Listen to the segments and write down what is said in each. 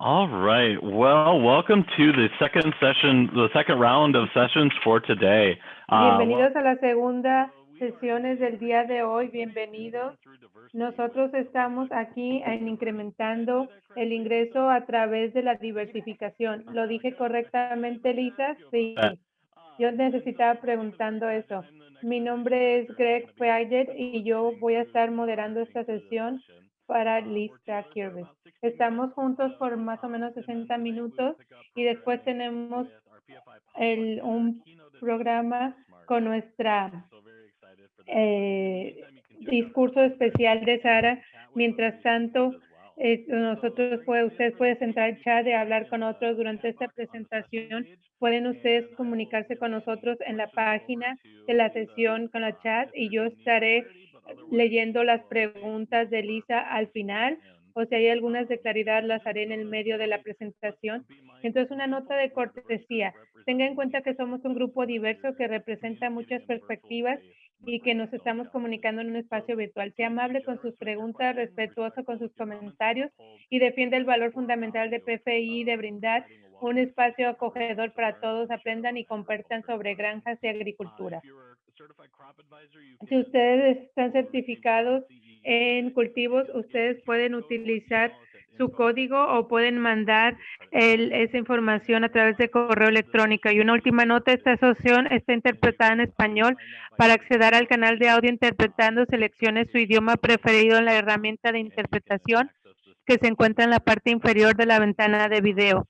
All right. Well, welcome to the second round of sessions for today. Bienvenidos a la segunda sesiones del día de hoy. Bienvenidos. Nosotros estamos aquí en incrementando el ingreso a través de la diversificación. ¿Lo dije correctamente, Lisa? Sí. Yo necesitaba preguntando eso. Mi nombre es Greg Paget y yo voy a estar moderando esta sesión para Lisa Kirby. Estamos juntos por más o menos 60 minutos y después tenemos un programa con nuestra discurso especial de Sara. Mientras tanto, usted puede entrar al chat y hablar con otros durante esta presentación. Pueden ustedes comunicarse con nosotros en la página de la sesión con la chat y yo estaré leyendo las preguntas de Lisa al final, o si hay algunas de claridad las haré en el medio de la presentación. Entonces, una nota de cortesía. Tenga en cuenta que somos un grupo diverso que representa muchas perspectivas y que nos estamos comunicando en un espacio virtual. Sea amable con sus preguntas, respetuoso con sus comentarios y defiende el valor fundamental de PFI de brindar un espacio acogedor para todos, aprendan y compartan sobre granjas y agricultura. Si ustedes están certificados en cultivos, ustedes pueden utilizar su código o pueden mandar esa información a través de correo electrónico. Y una última nota, esta sesión está interpretada en español. Para acceder al canal de audio interpretando, seleccione su idioma preferido en la herramienta de interpretación que se encuentra en la parte inferior de la ventana de video.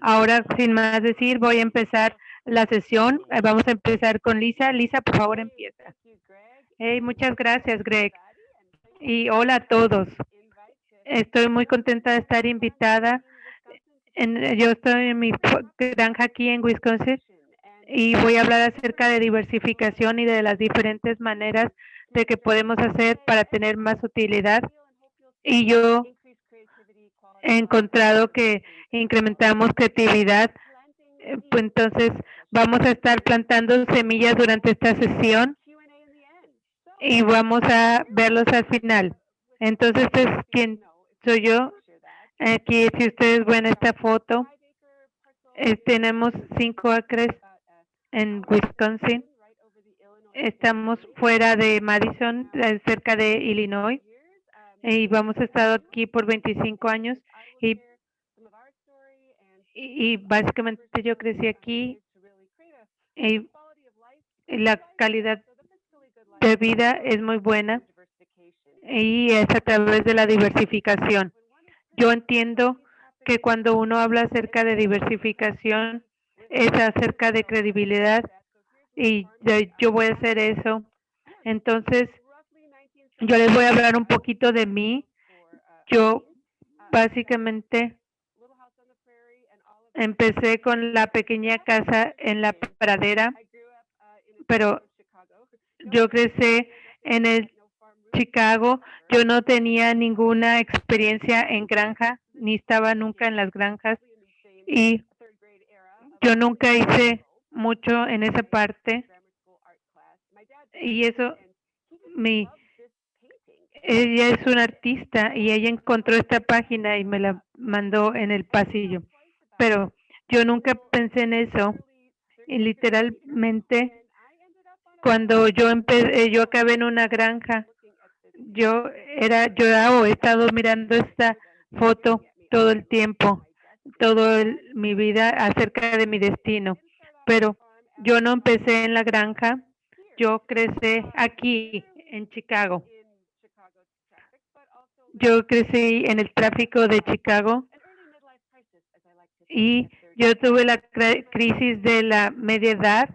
Ahora, sin más decir, voy a empezar la sesión. Vamos a empezar con Lisa. Lisa, por favor, empieza. Hey, muchas gracias, Greg. Y hola a todos. Estoy muy contenta de estar invitada. Yo estoy en mi granja aquí en Wisconsin y voy a hablar acerca de diversificación y de las diferentes maneras de que podemos hacer para tener más utilidad. Y yo he encontrado que incrementamos creatividad. Pues entonces vamos a estar plantando semillas durante esta sesión y vamos a verlos al final. Entonces, ¿quién soy yo? Aquí, si ustedes ven esta foto, tenemos 5 acres en Wisconsin. Estamos fuera de Madison, cerca de Illinois, y vamos a estar aquí por 25 años. Y básicamente yo crecí aquí y la calidad de vida es muy buena y es a través de la diversificación. Yo entiendo que cuando uno habla acerca de diversificación es acerca de credibilidad y yo voy a hacer eso. Entonces, yo les voy a hablar un poquito de mí. Yo básicamente empecé con la pequeña casa en la pradera, pero yo crecí en el Chicago. Yo no tenía ninguna experiencia en granja, ni estaba nunca en las granjas, y yo nunca hice mucho en esa parte. Y eso, ella es una artista y ella encontró esta página y me la mandó en el pasillo. Pero yo nunca pensé en eso. Y literalmente, cuando yo acabé en una granja, yo he estado mirando esta foto todo el tiempo, mi vida acerca de mi destino. Pero yo no empecé en la granja, yo crecí aquí en Chicago. Yo crecí en el tráfico de Chicago y yo tuve la crisis de la media edad,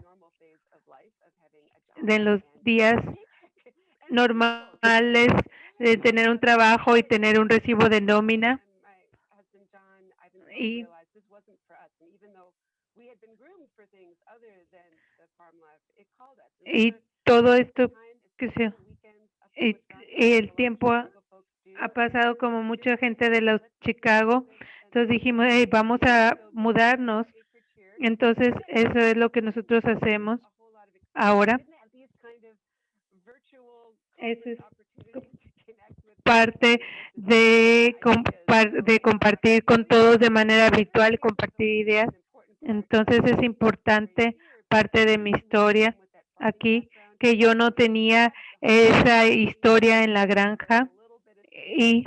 de los días normales de tener un trabajo y tener un recibo de nómina. Y todo esto y el tiempo ha pasado como mucha gente de los Chicago. Entonces dijimos, hey, vamos a mudarnos. Entonces eso es lo que nosotros hacemos ahora. parte de compartir con todos de manera virtual y compartir ideas. Entonces es importante, parte de mi historia aquí, que yo no tenía esa historia en la granja y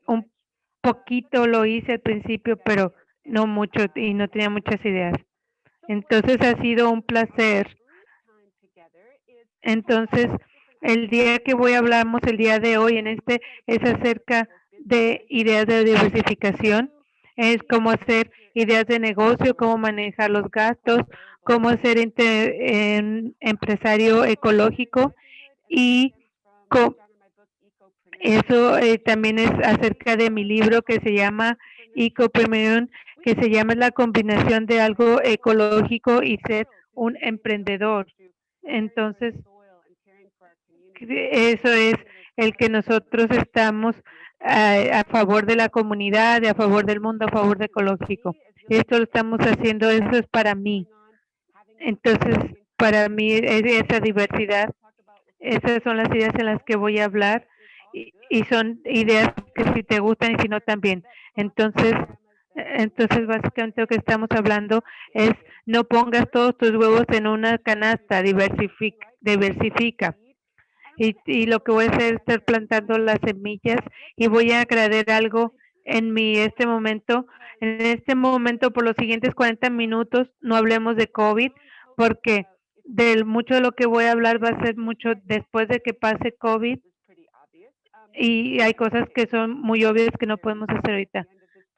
un poquito lo hice al principio, pero no mucho y no tenía muchas ideas. Entonces ha sido un placer. Entonces, el día que hablamos el día de hoy es acerca de ideas de diversificación, es cómo hacer ideas de negocio, cómo manejar los gastos, cómo ser empresario ecológico y eso también es acerca de mi libro que se llama Ecopreneur, que se llama la combinación de algo ecológico y ser un emprendedor. Entonces, eso es el que nosotros estamos a favor de la comunidad, a favor del mundo, a favor de ecológico. Esto lo estamos haciendo, eso es para mí. Entonces, para mí esa diversidad, esas son las ideas en las que voy a hablar y son ideas que si te gustan y si no también. Entonces básicamente lo que estamos hablando es no pongas todos tus huevos en una canasta, diversifica. Y lo que voy a hacer es estar plantando las semillas y voy a agregar algo en este momento. En este momento, por los siguientes 40 minutos, no hablemos de COVID, porque mucho de lo que voy a hablar va a ser mucho después de que pase COVID. Y hay cosas que son muy obvias que no podemos hacer ahorita.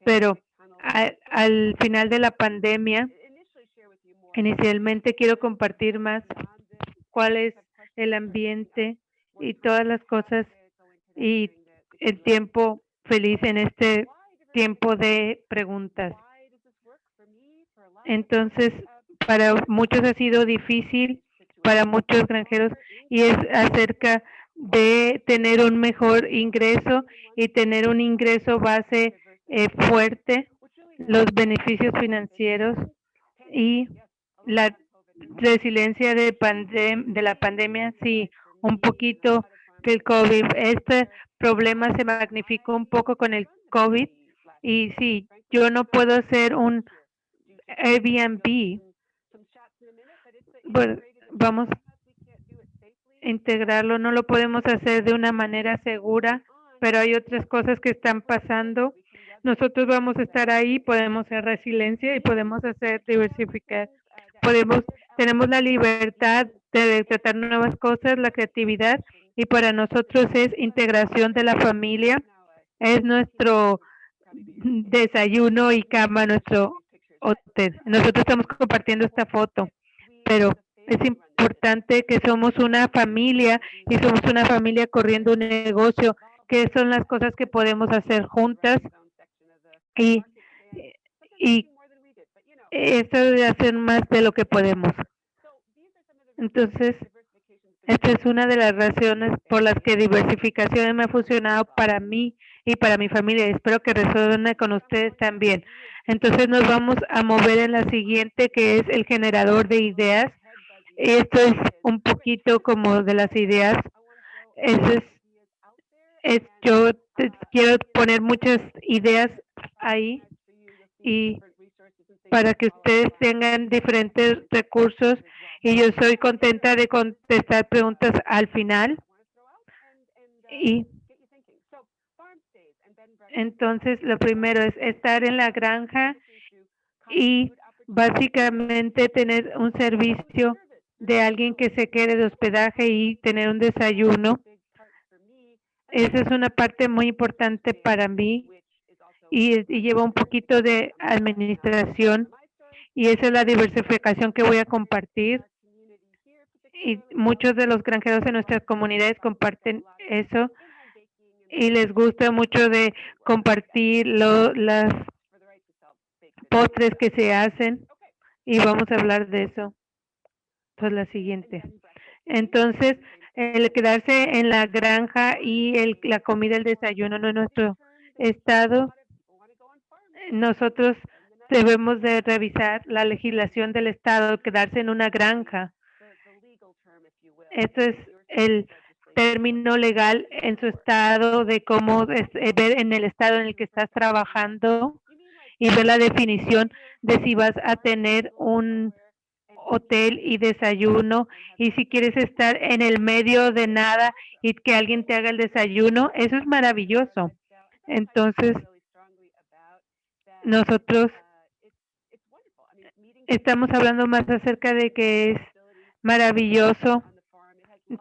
Pero al final de la pandemia, inicialmente quiero compartir más cuál es el ambiente y todas las cosas y el tiempo feliz en este tiempo de preguntas. Entonces, para muchos ha sido difícil, para muchos granjeros, y es acerca de tener un mejor ingreso y tener un ingreso base fuerte, los beneficios financieros y la resiliencia de la pandemia, sí, un poquito que el COVID. Este problema se magnificó un poco con el COVID y sí, yo no puedo hacer un Airbnb. Bueno, vamos a integrarlo, no lo podemos hacer de una manera segura, pero hay otras cosas que están pasando. Nosotros vamos a estar ahí, podemos hacer resiliencia y podemos hacer diversificar. Tenemos la libertad de tratar nuevas cosas, la creatividad, y para nosotros es integración de la familia, es nuestro desayuno y cama, nuestro hotel. Nosotros estamos compartiendo esta foto, pero es importante que somos una familia y somos una familia corriendo un negocio, que son las cosas que podemos hacer juntas y esto de hacer más de lo que podemos. Entonces, esta es una de las razones por las que diversificación me ha funcionado para mí y para mi familia. Espero que resuene con ustedes también. Entonces nos vamos a mover en la siguiente, que es el generador de ideas. Esto es un poquito como de las ideas. Yo quiero poner muchas ideas ahí y para que ustedes tengan diferentes recursos y yo soy contenta de contestar preguntas al final. Y entonces lo primero es estar en la granja y básicamente tener un servicio de alguien que se quede de hospedaje y tener un desayuno. Esa es una parte muy importante para mí y lleva un poquito de administración y esa es la diversificación que voy a compartir. Y muchos de los granjeros en nuestras comunidades comparten eso y les gusta mucho de compartir las postres que se hacen y vamos a hablar de eso. Pues la siguiente. Entonces, el quedarse en la granja y la comida, el desayuno en nuestro estado, nosotros debemos de revisar la legislación del estado, quedarse en una granja. Esto es el término legal en su estado, de cómo ver en el estado en el que estás trabajando y ver la definición de si vas a tener un hotel y desayuno, y si quieres estar en el medio de nada y que alguien te haga el desayuno, eso es maravilloso. Entonces, nosotros estamos hablando más acerca de que es maravilloso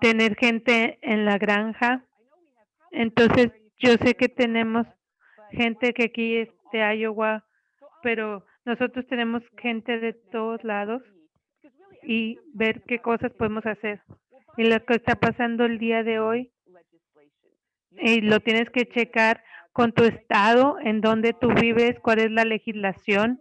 tener gente en la granja. Entonces, yo sé que tenemos gente que aquí es de Iowa, pero nosotros tenemos gente de todos lados y ver qué cosas podemos hacer. Y lo que está pasando el día de hoy, y lo tienes que checar con tu estado, en donde tú vives, cuál es la legislación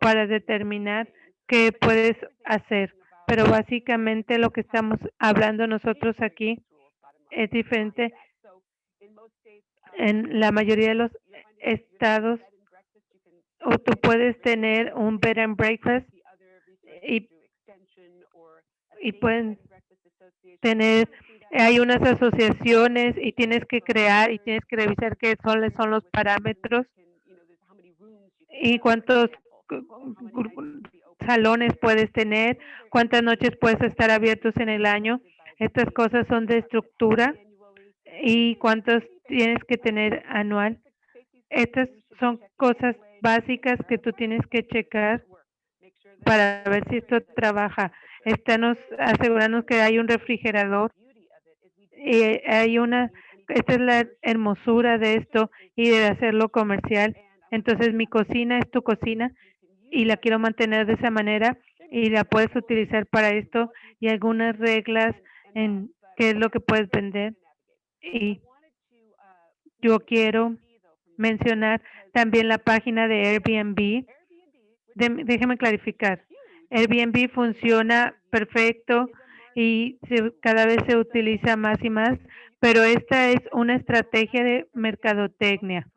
para determinar qué puedes hacer. Pero básicamente lo que estamos hablando nosotros aquí es diferente. En la mayoría de los estados, o tú puedes tener un bed and breakfast y pueden tener, hay unas asociaciones y tienes que crear y tienes que revisar qué son los parámetros y cuántos salones puedes tener, cuántas noches puedes estar abiertos en el año. Estas cosas son de estructura y cuántos tienes que tener anual. Estas son cosas básicas que tú tienes que checar para ver si esto trabaja. Estamos asegurando que hay un refrigerador y esta es la hermosura de esto y de hacerlo comercial. Entonces mi cocina es tu cocina y la quiero mantener de esa manera y la puedes utilizar para esto y algunas reglas en qué es lo que puedes vender. Y yo quiero mencionar también la página de Airbnb. Déjeme clarificar. Airbnb funciona perfecto y cada vez se utiliza más y más, pero esta es una estrategia de mercadotecnia.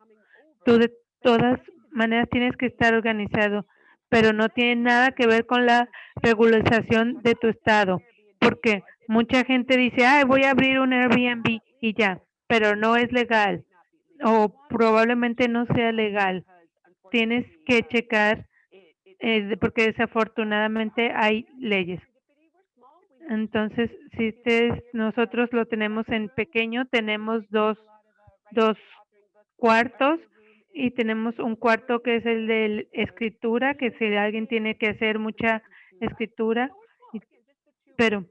Tú de todas maneras tienes que estar organizado, pero no tiene nada que ver con la regularización de tu estado, porque mucha gente dice, voy a abrir un Airbnb y ya, pero no es legal o probablemente no sea legal. Tienes que checar porque desafortunadamente hay leyes. Entonces, si nosotros lo tenemos en pequeño, tenemos dos cuartos y tenemos un cuarto que es el de escritura, que si alguien tiene que hacer mucha escritura, pero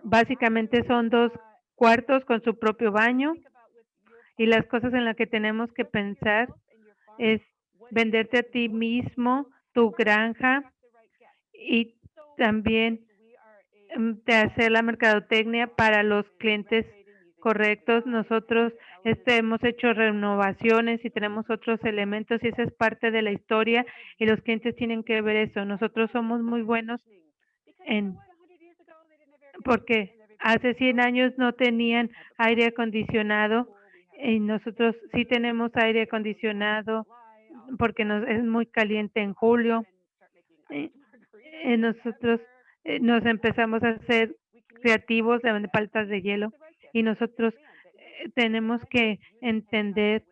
básicamente son 2 cuartos con su propio baño y las cosas en las que tenemos que pensar es venderte a ti mismo, tu granja y también de hacer la mercadotecnia para los clientes correctos. Nosotros hemos hecho renovaciones y tenemos otros elementos y esa es parte de la historia y los clientes tienen que ver eso. Nosotros somos muy buenos porque hace 100 años no tenían aire acondicionado y nosotros sí tenemos aire acondicionado porque es muy caliente en julio. Nosotros nos empezamos a hacer creativos de paltas de hielo y nosotros tenemos que entender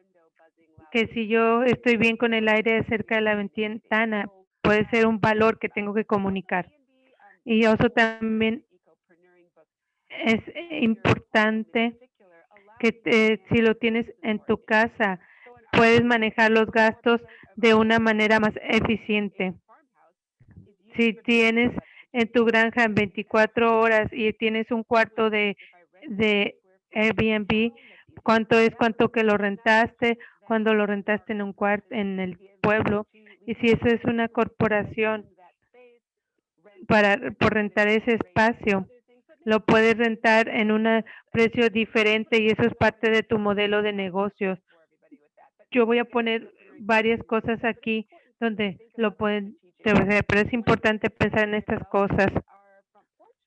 que si yo estoy bien con el aire cerca de la ventana, puede ser un valor que tengo que comunicar. Y eso también es importante que si lo tienes en tu casa, puedes manejar los gastos de una manera más eficiente. Si tienes en tu granja en 24 horas y tienes un cuarto de Airbnb, cuánto que lo rentaste, cuando lo rentaste en un cuarto en el pueblo, y si eso es una corporación por rentar ese espacio, lo puedes rentar en un precio diferente y eso es parte de tu modelo de negocios. Yo voy a poner varias cosas aquí donde lo pueden hacer, pero es importante pensar en estas cosas.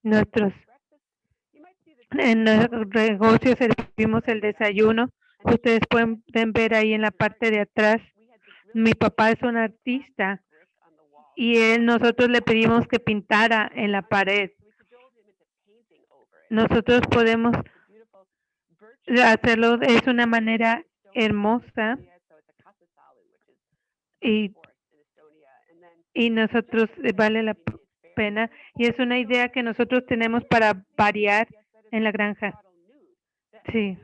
En nuestros negocios servimos el desayuno. Ustedes pueden ver ahí en la parte de atrás. Mi papá es un artista y nosotros le pedimos que pintara en la pared. nosotros podemos hacerlo, es una manera hermosa y nosotros vale la pena y es una idea que nosotros tenemos para variar en la granja. Sí.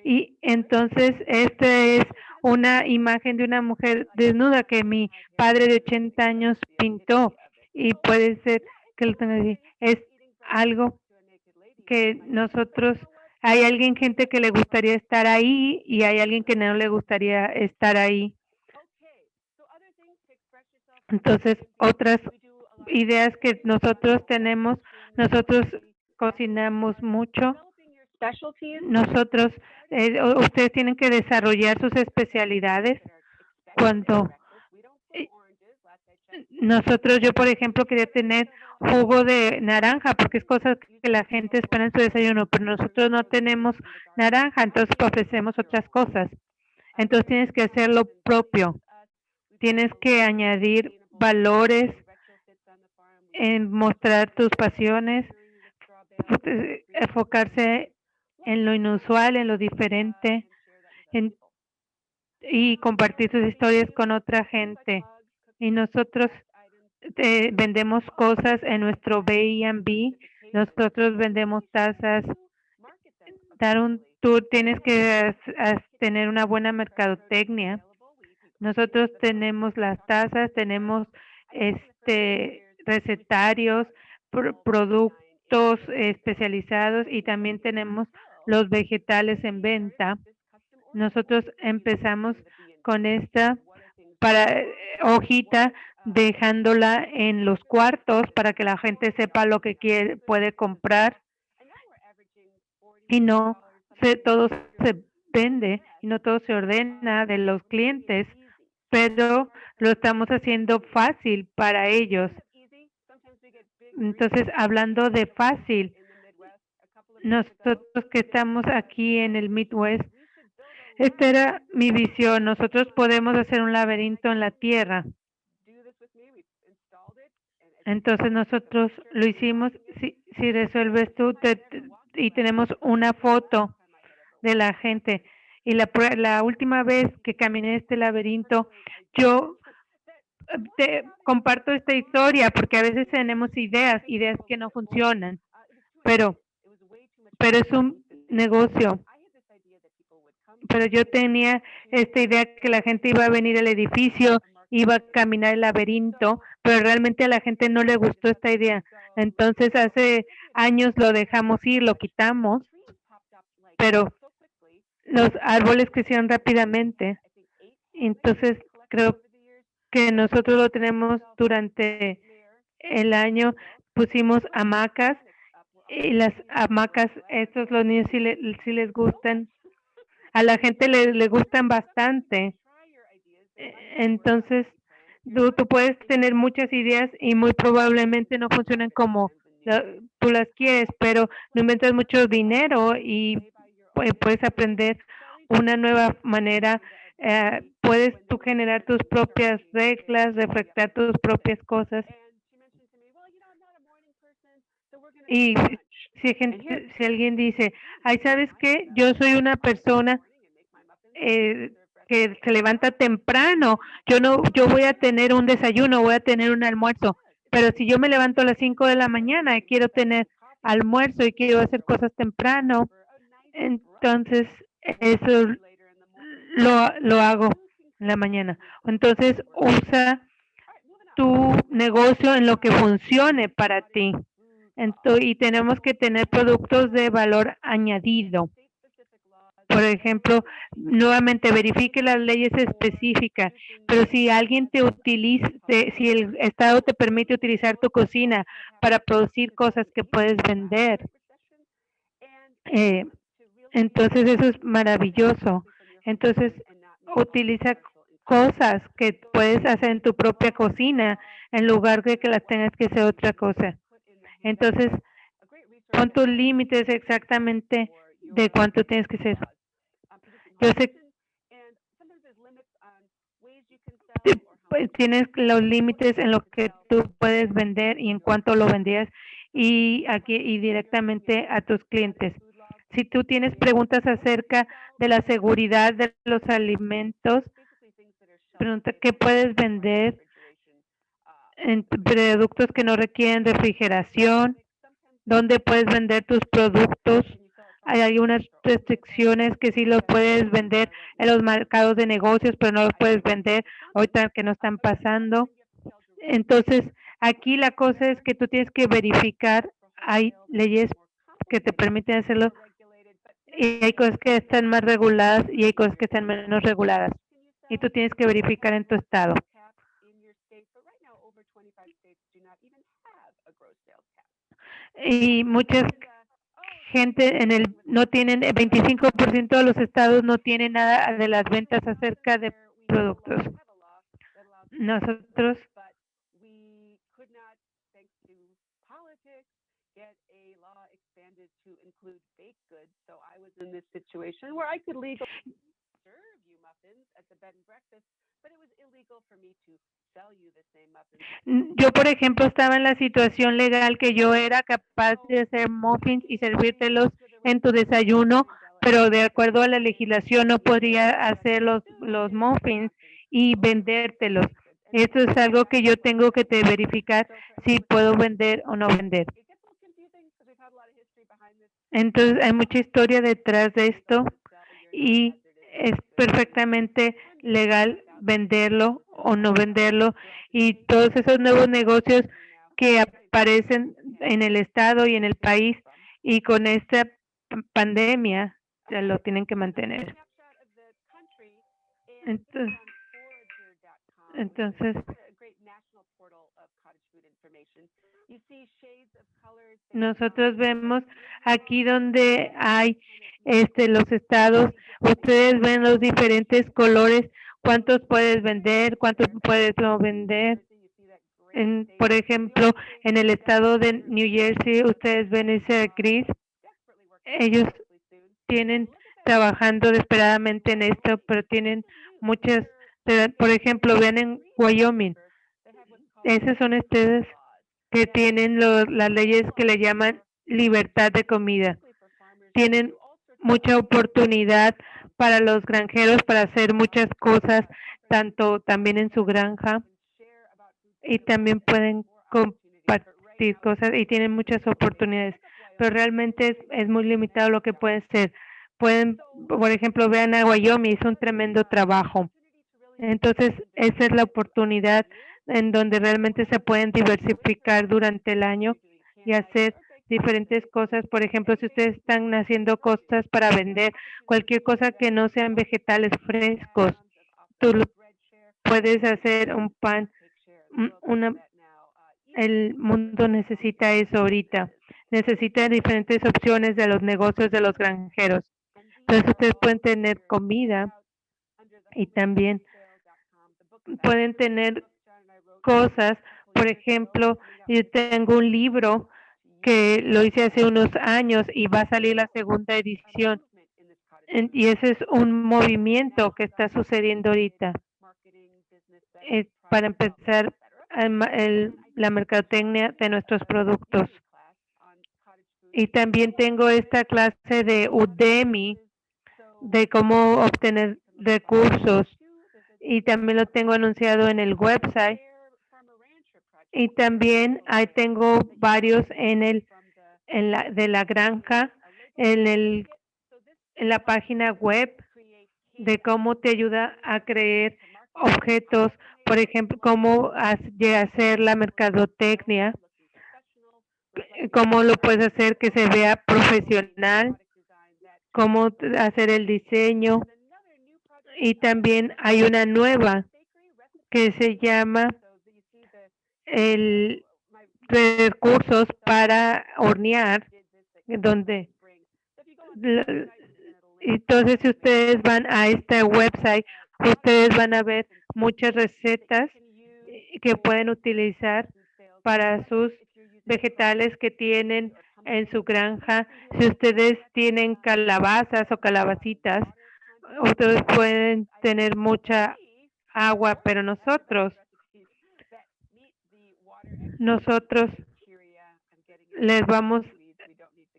Y entonces esta es una imagen de una mujer desnuda que mi padre de 80 años pintó y puede ser que lo tenga así. Es algo que nosotros, hay alguien, gente que le gustaría estar ahí y hay alguien que no le gustaría estar ahí. Entonces, otras ideas que nosotros tenemos, nosotros cocinamos mucho. Nosotros, ustedes tienen que desarrollar sus especialidades cuando nosotros, yo por ejemplo, quería tener jugo de naranja porque es cosa que la gente espera en su desayuno, pero nosotros no tenemos naranja, entonces ofrecemos otras cosas. Entonces tienes que hacer lo propio. Tienes que añadir valores en mostrar tus pasiones, enfocarse en lo inusual, en lo diferente, y compartir sus historias con otra gente. Y nosotros vendemos cosas en nuestro B&B. Nosotros vendemos tazas. Dar un tour, tienes que tener una buena mercadotecnia. Nosotros tenemos las tazas, tenemos recetarios, productos especializados y también tenemos los vegetales en venta. Nosotros empezamos con esta hojita, dejándola en los cuartos para que la gente sepa lo que puede comprar y no todo se vende y no todo se ordena de los clientes, pero lo estamos haciendo fácil para ellos. Entonces, hablando de fácil, nosotros que estamos aquí en el Midwest, esta era mi visión. Nosotros podemos hacer un laberinto en la tierra. Entonces nosotros lo hicimos. Si resuelves tú y tenemos una foto de la gente. Y la última vez que caminé este laberinto, yo te comparto esta historia porque a veces tenemos ideas que no funcionan, pero es un negocio. Pero yo tenía esta idea que la gente iba a venir al edificio, iba a caminar el laberinto, pero realmente a la gente no le gustó esta idea. Entonces hace años lo dejamos ir, lo quitamos, pero los árboles crecieron rápidamente. Entonces creo que nosotros lo tenemos durante el año, pusimos hamacas y las hamacas, estos los niños sí les gustan. A la gente le gustan bastante. Entonces, tú puedes tener muchas ideas y muy probablemente no funcionen como tú las quieres, pero no inventas mucho dinero y puedes aprender una nueva manera. Puedes tú generar tus propias reglas, reflectar tus propias cosas. Y si alguien dice, ay, ¿sabes qué? Yo soy una persona que se levanta temprano, yo voy a tener un desayuno, voy a tener un almuerzo, pero si yo me levanto a las 5 de la mañana y quiero tener almuerzo y quiero hacer cosas temprano, entonces eso lo hago en la mañana. Entonces usa tu negocio en lo que funcione para ti. Y tenemos que tener productos de valor añadido. Por ejemplo, nuevamente verifique las leyes específicas, pero si alguien te utiliza, si el Estado te permite utilizar tu cocina para producir cosas que puedes vender, entonces eso es maravilloso. Entonces, utiliza cosas que puedes hacer en tu propia cocina en lugar de que las tengas que hacer otra cosa. Entonces, pon tus límites exactamente de cuánto tienes que hacer. Yo sé pues, tienes los límites en lo que tú puedes vender y en cuánto lo vendías y aquí y directamente a tus clientes. Si tú tienes preguntas acerca de la seguridad de los alimentos, pregunta qué puedes vender en productos que no requieren refrigeración, dónde puedes vender tus productos. Hay unas restricciones que sí los puedes vender en los mercados de negocios, pero no los puedes vender ahorita que no están pasando. Entonces, aquí la cosa es que tú tienes que verificar, hay leyes que te permiten hacerlo y hay cosas que están más reguladas y hay cosas que están menos reguladas. Y tú tienes que verificar en tu estado. Y mucha gente no tienen, 25% de los estados no tienen nada de las ventas acerca de productos. Nosotros yo, por ejemplo, estaba en la situación legal que yo era capaz de hacer muffins y servírtelos en tu desayuno, pero de acuerdo a la legislación no podría hacer los muffins y vendértelos. Esto es algo que yo tengo que verificar si puedo vender o no vender. Entonces, hay mucha historia detrás de esto y es perfectamente legal venderlo o no venderlo, y todos esos nuevos negocios que aparecen en el estado y en el país y con esta pandemia ya lo tienen que mantener. Entonces nosotros vemos aquí donde hay los estados, ustedes ven los diferentes colores, cuántos puedes vender, cuántos puedes no vender. Por ejemplo, en el estado de New Jersey, ustedes ven ese gris. Ellos tienen trabajando desesperadamente en esto, pero tienen muchas, por ejemplo, ven en Wyoming. Esos son estados que tienen las leyes que le llaman libertad de comida. Tienen mucha oportunidad para los granjeros para hacer muchas cosas, tanto también en su granja, y también pueden compartir cosas y tienen muchas oportunidades, pero realmente es muy limitado lo que pueden ser. Pueden, por ejemplo, vean a Wyoming, es un tremendo trabajo. Entonces, esa es la oportunidad en donde realmente se pueden diversificar durante el año y hacer diferentes cosas. Por ejemplo, si ustedes están haciendo cosas para vender cualquier cosa que no sean vegetales frescos, tú puedes hacer un pan. El mundo necesita eso ahorita. Necesita diferentes opciones de los negocios de los granjeros. Entonces, ustedes pueden tener comida y también pueden tener cosas. Por ejemplo, yo tengo un libro que lo hice hace unos años y va a salir la segunda edición. Y ese es un movimiento que está sucediendo ahorita. Para empezar, la mercadotecnia de nuestros productos. Y también tengo esta clase de Udemy de cómo obtener recursos. Y también lo tengo anunciado en el website. Y también ahí tengo varios de la granja, en la página web, de cómo te ayuda a crear objetos, por ejemplo, cómo hacer la mercadotecnia, cómo lo puedes hacer que se vea profesional, cómo hacer el diseño. Y también hay una nueva que se llama el recursos para hornear, donde entonces si ustedes van a este website, ustedes van a ver muchas recetas que pueden utilizar para sus vegetales que tienen en su granja. Si ustedes tienen calabazas o calabacitas, ustedes pueden tener mucha agua, pero nosotros les vamos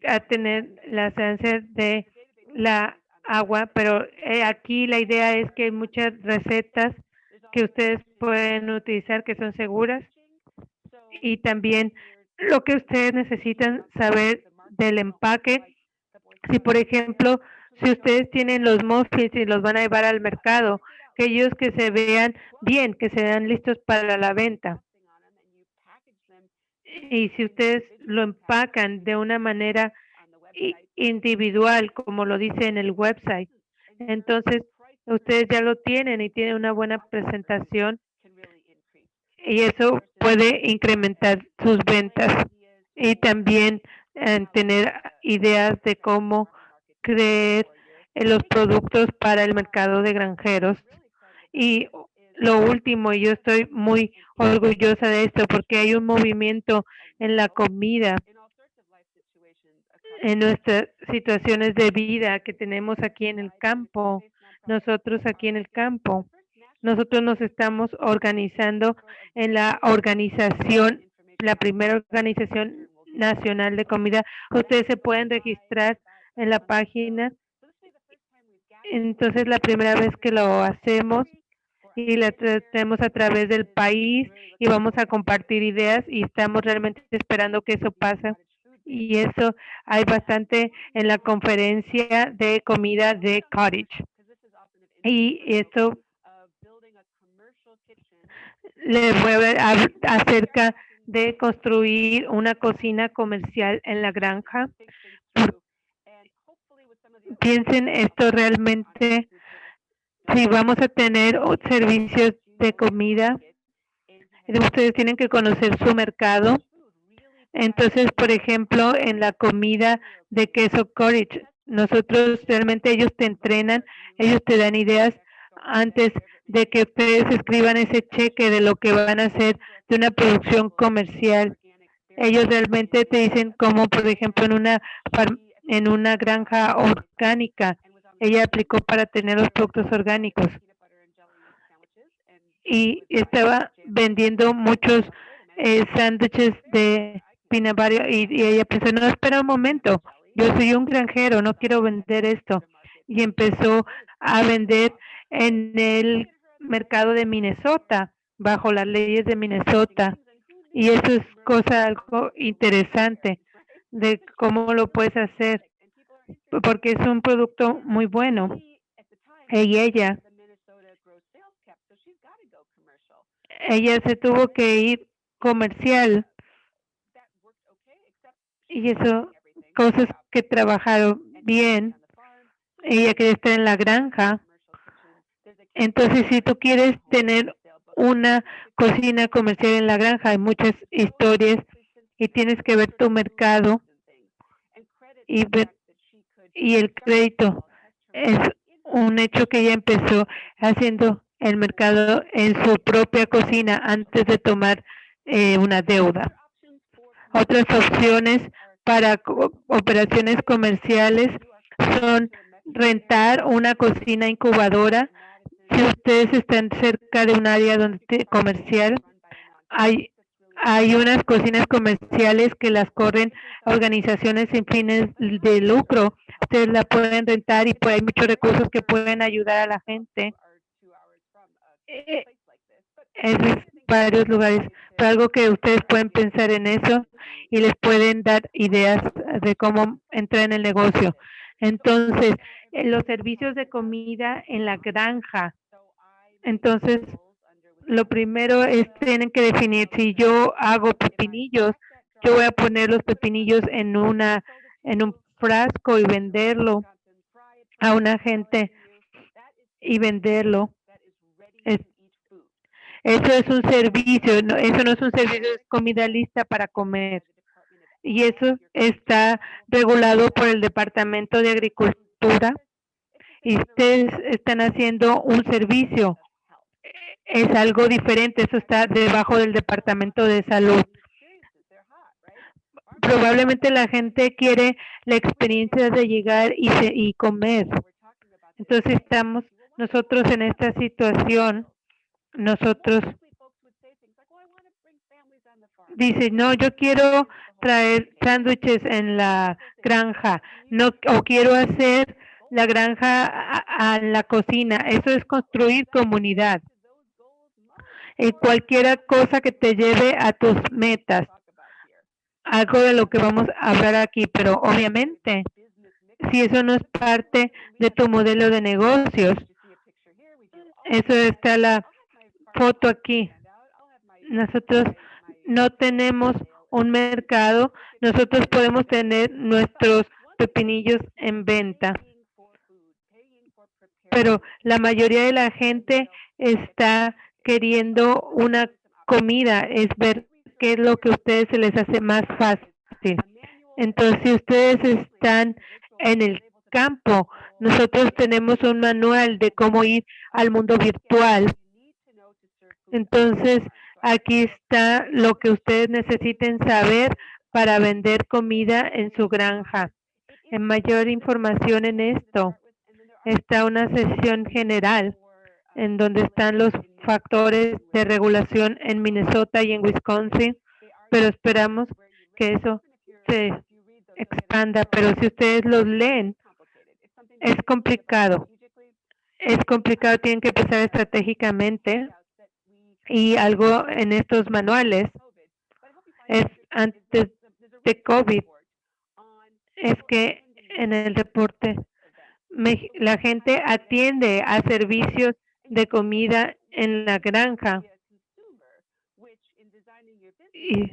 a tener la esencia de la agua, pero aquí la idea es que hay muchas recetas que ustedes pueden utilizar que son seguras y también lo que ustedes necesitan saber del empaque. Si, por ejemplo, si ustedes tienen los muffins y los van a llevar al mercado, que ellos que se vean bien, que se vean listos para la venta. Y si ustedes lo empacan de una manera individual, como lo dice en el website, entonces ustedes ya lo tienen y tienen una buena presentación y eso puede incrementar sus ventas y también tener ideas de cómo crear los productos para el mercado de granjeros. Y lo último, y yo estoy muy orgullosa de esto porque hay un movimiento en la comida, en nuestras situaciones de vida que tenemos aquí en el campo, nosotros aquí en el campo. Nosotros nos estamos organizando en la organización, la primera organización nacional de comida. Ustedes se pueden registrar en la página. Entonces, la primera vez que lo hacemos y la tenemos a través del país y vamos a compartir ideas y estamos realmente esperando que eso pase. Y eso hay bastante en la conferencia de comida de Cottage. Y esto les voy a ver acerca de construir una cocina comercial en la granja. Piensen esto realmente, si vamos a tener servicios de comida, ustedes tienen que conocer su mercado. Entonces, por ejemplo, en la comida de queso Cottage, nosotros realmente ellos te entrenan, ellos te dan ideas antes de que ustedes escriban ese cheque de lo que van a hacer de una producción comercial. Ellos realmente te dicen cómo, por ejemplo, en una granja orgánica, ella aplicó para tener los productos orgánicos y estaba vendiendo muchos sándwiches de peanut butter y ella pensó, no, espera un momento, yo soy un granjero, no quiero vender esto. Y empezó a vender en el mercado de Minnesota, bajo las leyes de Minnesota. Y eso es algo interesante de cómo lo puedes hacer, porque es un producto muy bueno. Y ella se tuvo que ir comercial y eso, cosas que trabajaron bien. Ella quería estar en la granja. Entonces, si tú quieres tener una cocina comercial en la granja, hay muchas historias y tienes que ver tu mercado y ver, y el crédito es un hecho que ella empezó haciendo el mercado en su propia cocina antes de tomar una deuda. Otras opciones para operaciones comerciales son rentar una cocina incubadora. Si ustedes están cerca de un área comercial, hay unas cocinas comerciales que las corren organizaciones sin fines de lucro. Ustedes la pueden rentar y hay muchos recursos que pueden ayudar a la gente. Es varios lugares, pero algo que ustedes pueden pensar en eso y les pueden dar ideas de cómo entrar en el negocio. Entonces, los servicios de comida en la granja. Entonces, lo primero es tienen que definir, si yo hago pepinillos, yo voy a poner los pepinillos en un frasco y venderlo a una gente y venderlo. Eso es un servicio, eso no es un servicio, es comida lista para comer. Y eso está regulado por el Departamento de Agricultura. Y ustedes están haciendo un servicio. Es algo diferente, eso está debajo del Departamento de Salud. Probablemente la gente quiere la experiencia de llegar y comer. Entonces estamos nosotros en esta situación. Nosotros dicen, no, yo quiero traer sándwiches en la granja, no, o quiero hacer la granja a la cocina. Eso es construir comunidad. Cualquier cosa que te lleve a tus metas, algo de lo que vamos a hablar aquí, pero obviamente, si eso no es parte de tu modelo de negocios, eso está la foto aquí. Nosotros no tenemos un mercado, nosotros podemos tener nuestros pepinillos en venta, pero la mayoría de la gente está queriendo una comida, es ver qué es lo que a ustedes se les hace más fácil. Entonces, si ustedes están en el campo, nosotros tenemos un manual de cómo ir al mundo virtual. Entonces, aquí está lo que ustedes necesiten saber para vender comida en su granja. En mayor información en esto, está una sesión general en donde están los factores de regulación en Minnesota y en Wisconsin, pero esperamos que eso se expanda. Pero si ustedes los leen, es complicado. Es complicado, tienen que pensar estratégicamente. Y algo en estos manuales es antes de COVID, es que en el reporte la gente atiende a servicios de comida en la granja. Y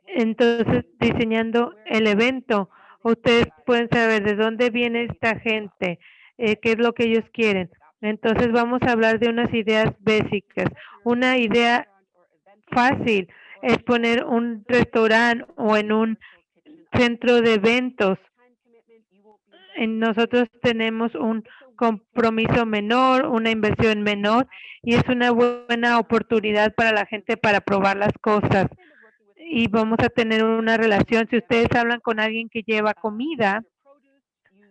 entonces, diseñando el evento, ustedes pueden saber de dónde viene esta gente, qué es lo que ellos quieren. Entonces, vamos a hablar de unas ideas básicas. Una idea fácil es poner un restaurante o en un centro de eventos. Nosotros tenemos un compromiso menor, una inversión menor y es una buena oportunidad para la gente para probar las cosas. Y vamos a tener una relación. Si ustedes hablan con alguien que lleva comida,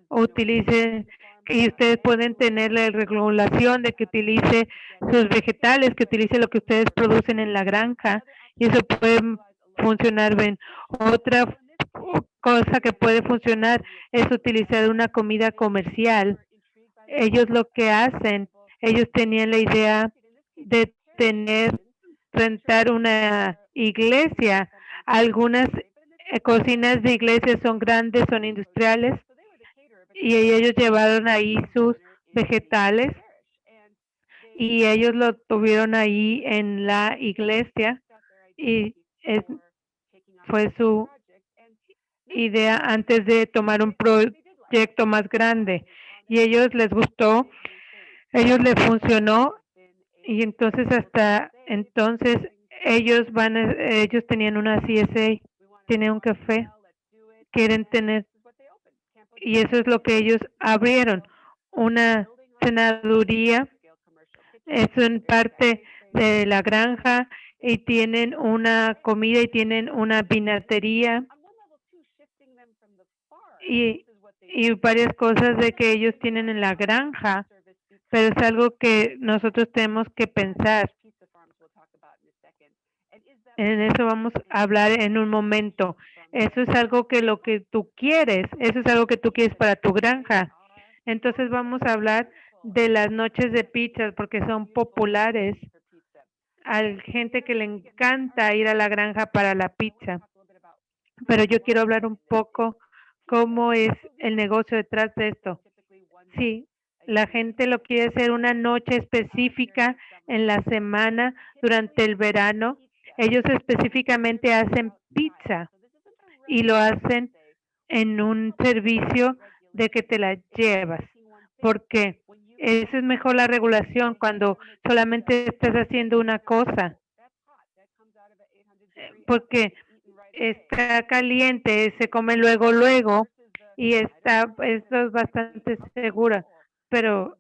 utilicen, y ustedes pueden tener la regulación de que utilice sus vegetales, que utilice lo que ustedes producen en la granja, y eso puede funcionar bien. Otra cosa que puede funcionar es utilizar una comida comercial. Ellos lo que hacen, ellos tenían la idea de rentar una iglesia. Algunas cocinas de iglesias son grandes, son industriales, y ellos llevaron ahí sus vegetales y ellos lo tuvieron ahí en la iglesia y fue su idea antes de tomar un proyecto más grande y ellos les gustó, ellos les funcionó y entonces hasta entonces ellos tenían una CSA, tienen un café, quieren tener, y eso es lo que ellos abrieron, una senaduría, es en parte de la granja y tienen una comida y tienen una vinatería y varias cosas de que ellos tienen en la granja, pero es algo que nosotros tenemos que pensar. En eso vamos a hablar en un momento. Eso es algo que lo que tú quieres, eso es algo que tú quieres para tu granja. Entonces vamos a hablar de las noches de pizzas porque son populares. Hay gente que le encanta ir a la granja para la pizza. Pero yo quiero hablar un poco cómo es el negocio detrás de esto. Sí, la gente lo quiere hacer una noche específica en la semana durante el verano. Ellos específicamente hacen pizza y lo hacen en un servicio de que te la llevas, porque eso es mejor la regulación cuando solamente estás haciendo una cosa, porque está caliente, se come luego y esto es bastante segura, pero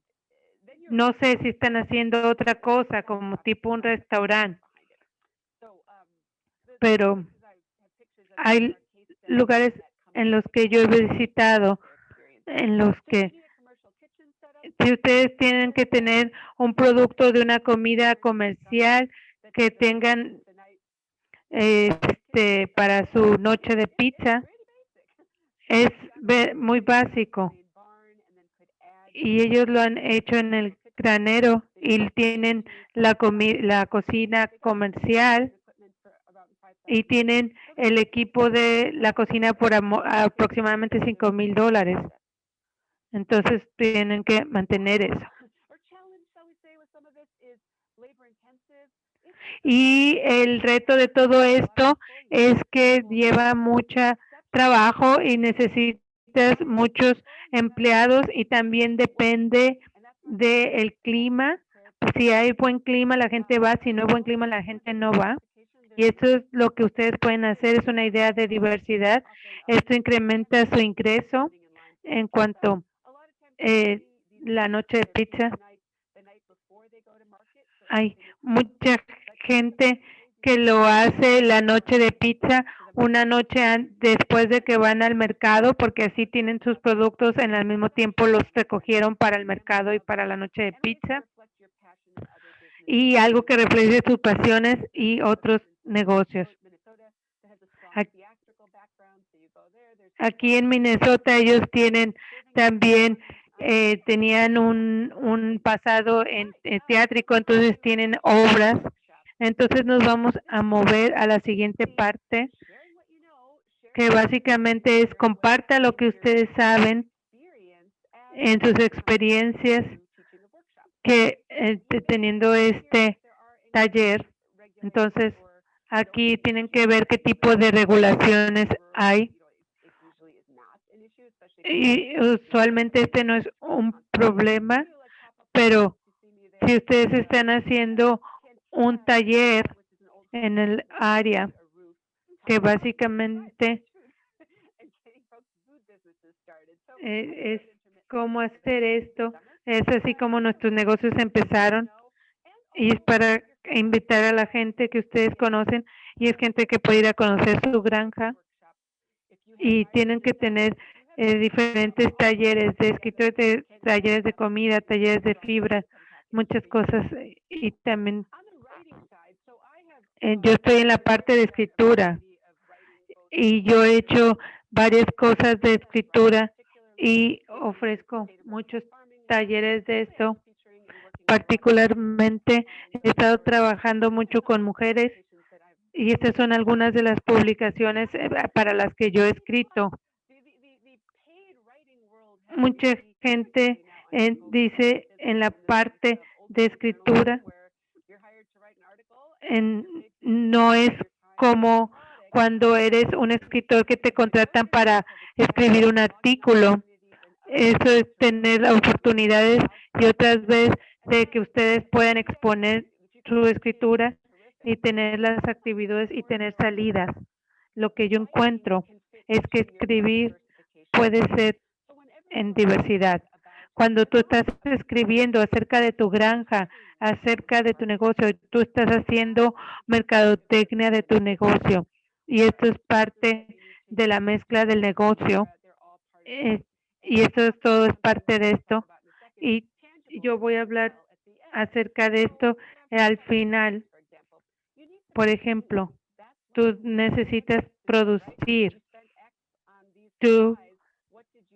no sé si están haciendo otra cosa como tipo un restaurante, pero hay lugares en los que yo he visitado, en los que si ustedes tienen que tener un producto de una comida comercial que tengan para su noche de pizza. Es muy básico. Y ellos lo han hecho en el granero y tienen la cocina comercial y tienen el equipo de la cocina por aproximadamente $5,000. Entonces tienen que mantener eso. Y el reto de todo esto es que lleva mucho trabajo y necesitas muchos empleados y también depende del clima. Si hay buen clima, la gente va. Si no hay buen clima, la gente no va. Y eso es lo que ustedes pueden hacer, es una idea de diversidad. Esto incrementa su ingreso en cuanto la noche de pizza. Hay mucha gente que lo hace la noche de pizza una noche después de que van al mercado, porque así tienen sus productos en el mismo tiempo los recogieron para el mercado y para la noche de pizza. Y algo que refleje sus pasiones y otros negocios. Aquí en Minnesota ellos tienen también, tenían un pasado en teátrico, entonces tienen obras. Entonces nos vamos a mover a la siguiente parte, que básicamente es comparta lo que ustedes saben en sus experiencias que teniendo este taller. Entonces, aquí tienen que ver qué tipo de regulaciones hay. Y usualmente este no es un problema, pero si ustedes están haciendo un taller en el área que básicamente es cómo hacer esto, es así como nuestros negocios empezaron y es para invitar a la gente que ustedes conocen y es gente que puede ir a conocer su granja y tienen que tener diferentes talleres de escritura, talleres de comida, talleres de fibra, muchas cosas y también yo estoy en la parte de escritura y yo he hecho varias cosas de escritura y ofrezco muchos talleres de esto. Particularmente he estado trabajando mucho con mujeres y estas son algunas de las publicaciones para las que yo he escrito. Mucha gente dice en la parte de escritura, no es como cuando eres un escritor que te contratan para escribir un artículo. Eso es tener oportunidades y otras veces de que ustedes puedan exponer su escritura y tener las actividades y tener salidas. Lo que yo encuentro es que escribir puede ser en diversidad. Cuando tú estás escribiendo acerca de tu granja, acerca de tu negocio, tú estás haciendo mercadotecnia de tu negocio y esto es parte de la mezcla del negocio y todo es parte de esto y yo voy a hablar acerca de esto al final. Por ejemplo, tú necesitas producir, tú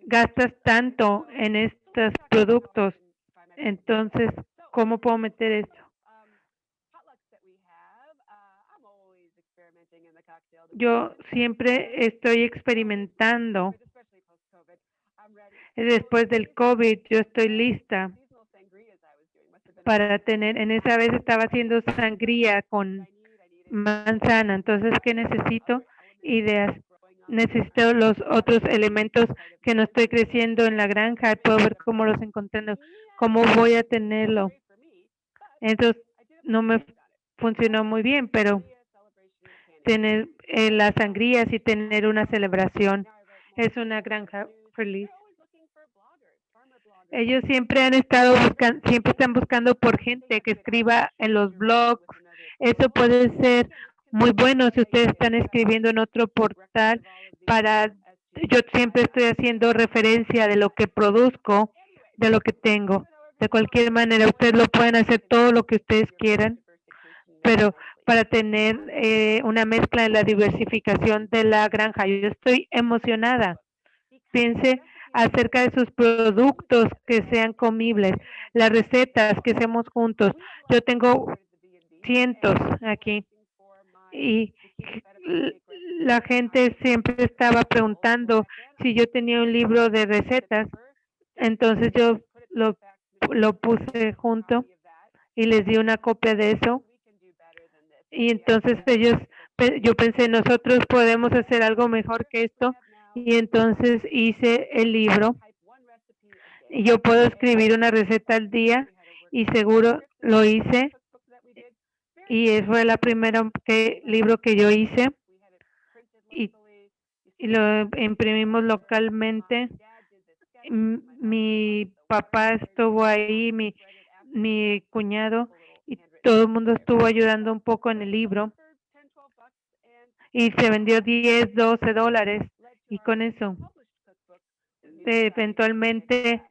gastas tanto en estos productos, entonces, ¿cómo puedo meter esto? Yo siempre estoy experimentando. Después del COVID, yo estoy lista para tener, en esa vez estaba haciendo sangría con manzana, entonces, ¿qué necesito? Ideas. Necesito los otros elementos que no estoy creciendo en la granja, puedo ver cómo los encontrando, cómo voy a tenerlo. Entonces, no me funcionó muy bien, pero tener las sangrías y tener una celebración es una granja feliz. Ellos siempre han estado buscando, siempre están buscando por gente que escriba en los blogs. Eso puede ser muy bueno si ustedes están escribiendo en otro portal yo siempre estoy haciendo referencia de lo que produzco, de lo que tengo. De cualquier manera, ustedes lo pueden hacer todo lo que ustedes quieran, pero para tener una mezcla de la diversificación de la granja. Yo estoy emocionada. Piense acerca de sus productos que sean comibles, las recetas que hacemos juntos. Yo tengo cientos aquí y la gente siempre estaba preguntando si yo tenía un libro de recetas. Entonces yo lo puse junto y les di una copia de eso. Y entonces yo pensé, nosotros podemos hacer algo mejor que esto. Y entonces hice el libro. Y yo puedo escribir una receta al día y seguro lo hice. Y fue la primera libro que yo hice. Y lo imprimimos localmente. Mi papá estuvo ahí, mi cuñado, y todo el mundo estuvo ayudando un poco en el libro. Y se vendió $10, $12. Y con eso, eventualmente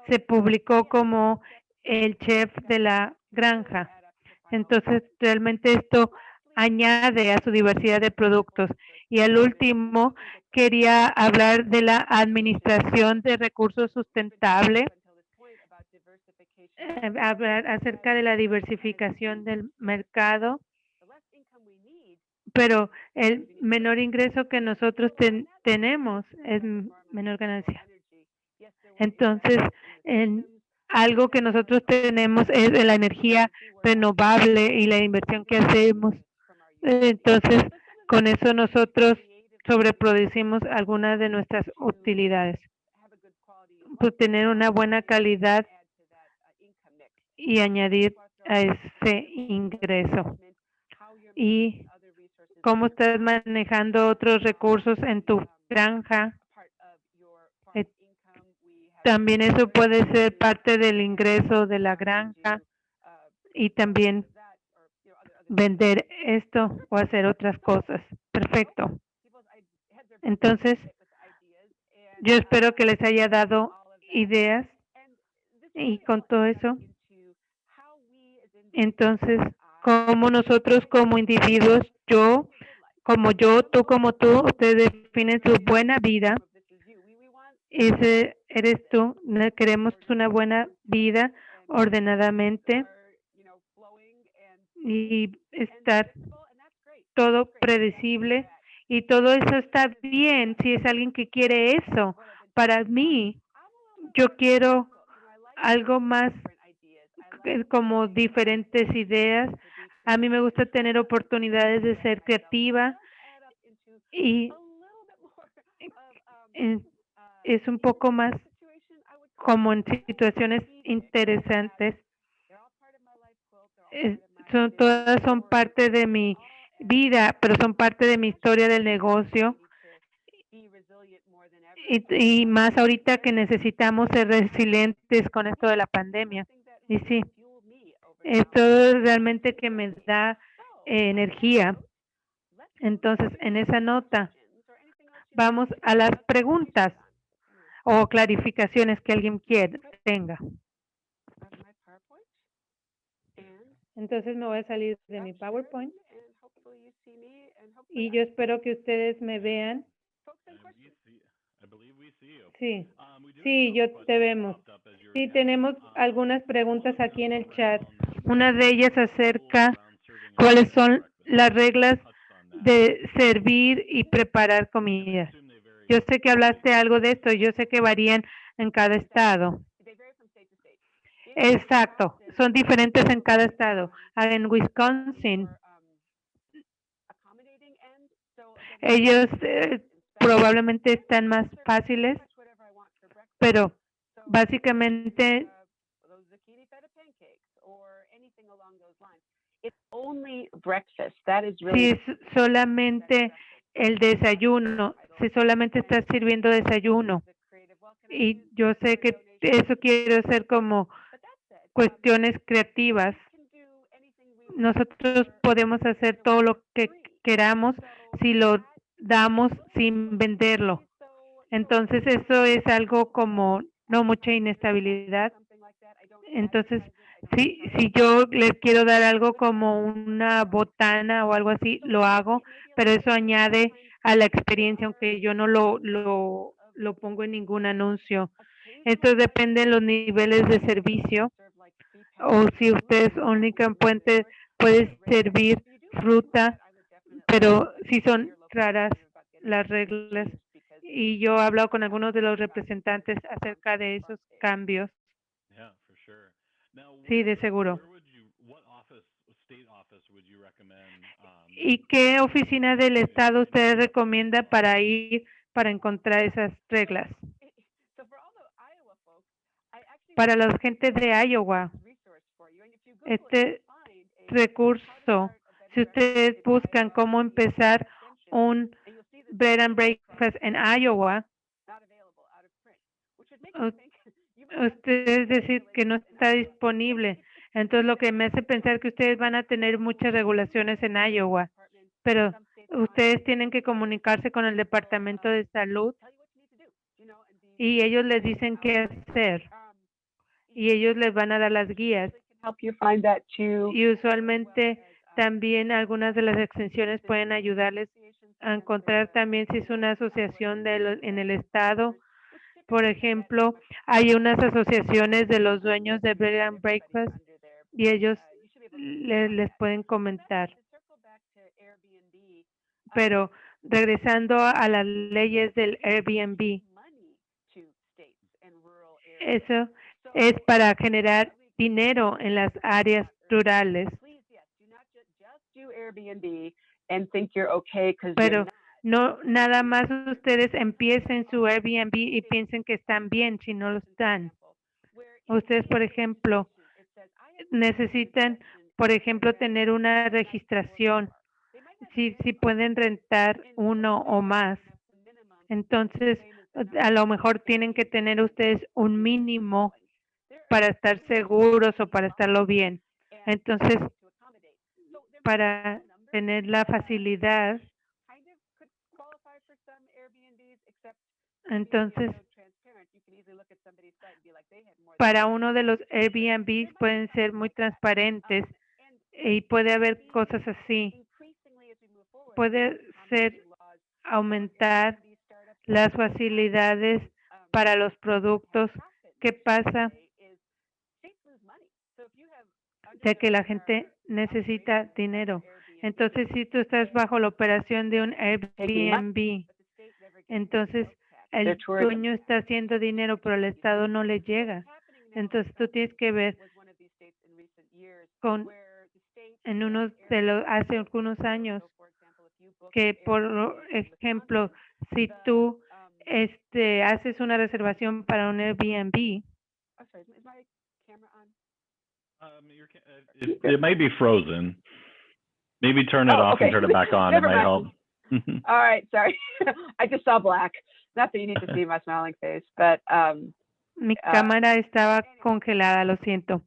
se publicó como el chef de la granja. Entonces, realmente esto añade a su diversidad de productos. Y al último, quería hablar de la administración de recursos sustentable, hablar acerca de la diversificación del mercado, pero el menor ingreso que nosotros tenemos es menor ganancia. Entonces, algo que nosotros tenemos es la energía renovable y la inversión que hacemos. Entonces, con eso nosotros sobreproducimos algunas de nuestras utilidades. Pues tener una buena calidad y añadir a ese ingreso. Y cómo estás manejando otros recursos en tu granja. También eso puede ser parte del ingreso de la granja y también vender esto o hacer otras cosas. Perfecto. Entonces, yo espero que les haya dado ideas y con todo eso. Entonces, como nosotros como individuos, tú como tú, ustedes definen su buena vida. Ese eres tú. Queremos una buena vida ordenadamente y estar todo predecible, y todo eso está bien si es alguien que quiere eso. Para mí, yo quiero algo más como diferentes ideas. A mí me gusta tener oportunidades de ser creativa y es un poco más como en situaciones interesantes. Todas son parte de mi vida, pero son parte de mi historia del negocio. Y más ahorita que necesitamos ser resilientes con esto de la pandemia. Y sí, esto es realmente que me da energía. Entonces, en esa nota, vamos a las preguntas o clarificaciones que alguien tenga. Entonces me voy a salir de mi PowerPoint y yo espero que ustedes me vean. Sí, yo te vemos. Sí, tenemos algunas preguntas aquí en el chat. Una de ellas acerca cuáles son las reglas de servir y preparar comida. Yo sé que hablaste algo de esto, yo sé que varían en cada estado. Exacto, son diferentes en cada estado. En Wisconsin, ellos probablemente están más fáciles, pero básicamente si es solamente el desayuno, si solamente estás sirviendo desayuno, y yo sé que eso quiero hacer como cuestiones creativas. Nosotros podemos hacer todo lo que queramos si lo damos sin venderlo. Entonces eso es algo como no mucha inestabilidad. Entonces Si yo les quiero dar algo como una botana o algo así, lo hago, pero eso añade a la experiencia, aunque yo no lo pongo en ningún anuncio. Esto depende de los niveles de servicio, o si ustedes únicamente puede servir fruta, pero sí son raras las reglas. Y yo he hablado con algunos de los representantes acerca de esos cambios. Yeah, for sure. Now, Sí, de seguro. what office, state office would you recommend? ¿Y qué oficina del estado usted recomienda para ir para encontrar esas reglas? Para la gente de Iowa, este recurso, si ustedes buscan cómo empezar un Bread and Breakfast en Iowa, ustedes decir que no está disponible. Entonces lo que me hace pensar que ustedes van a tener muchas regulaciones en Iowa, pero ustedes tienen que comunicarse con el Departamento de Salud y ellos les dicen qué hacer y ellos les van a dar las guías. Help you find that too. Y usualmente también algunas de las extensiones pueden ayudarles a encontrar también si es una asociación en el estado. Por ejemplo, hay unas asociaciones de los dueños de Bread and Breakfast y ellos les pueden comentar. Pero regresando a las leyes del Airbnb, eso es para generar dinero en las áreas rurales. Pero no nada más ustedes empiecen su Airbnb y piensen que están bien si no lo están. Ustedes, por ejemplo, necesitan, por ejemplo, tener una registración. Si pueden rentar uno o más, entonces a lo mejor tienen que tener ustedes un mínimo para estar seguros o para estarlo bien. Entonces, para tener la facilidad, entonces, para uno de los Airbnbs pueden ser muy transparentes y puede haber cosas así. Puede ser aumentar las facilidades para los productos. ¿Qué pasa? Ya que la gente necesita dinero. Entonces, si tú estás bajo la operación de un Airbnb, entonces el dueño está haciendo dinero, pero el Estado no le llega. Entonces, tú tienes que ver hace algunos años, que por ejemplo, si tú haces una reservación para un Airbnb, It might be frozen. Maybe turn it off okay. and turn it back on. It Never might mind. help. All right, sorry. I just saw black. Not that you need to see my smiling face, but mi cámara estaba congelada, lo siento.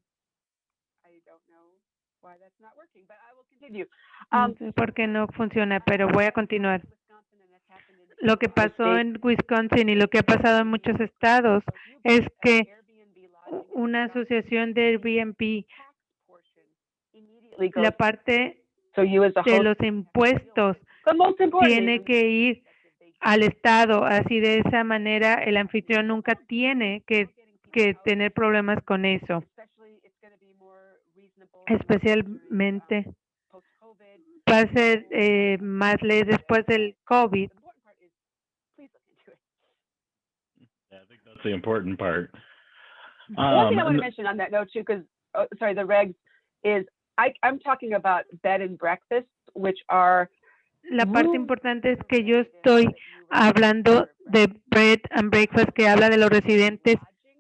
I don't know why that's not working, but I will continue. No sé por qué no funciona, pero voy a continuar. Lo que pasó en Wisconsin y lo que ha pasado en muchos estados es que una asociación de Airbnb, la parte de los impuestos tiene que ir al estado, así de esa manera el anfitrión nunca tiene que tener problemas con eso. Especialmente va a ser más ley después del COVID. Yeah, I think that's the important part. One thing I want to mention on that note too, because the regs is I'm talking about bed and breakfast, which are la parte importante es que yo estoy hablando de Bread and Breakfast, que habla de los residentes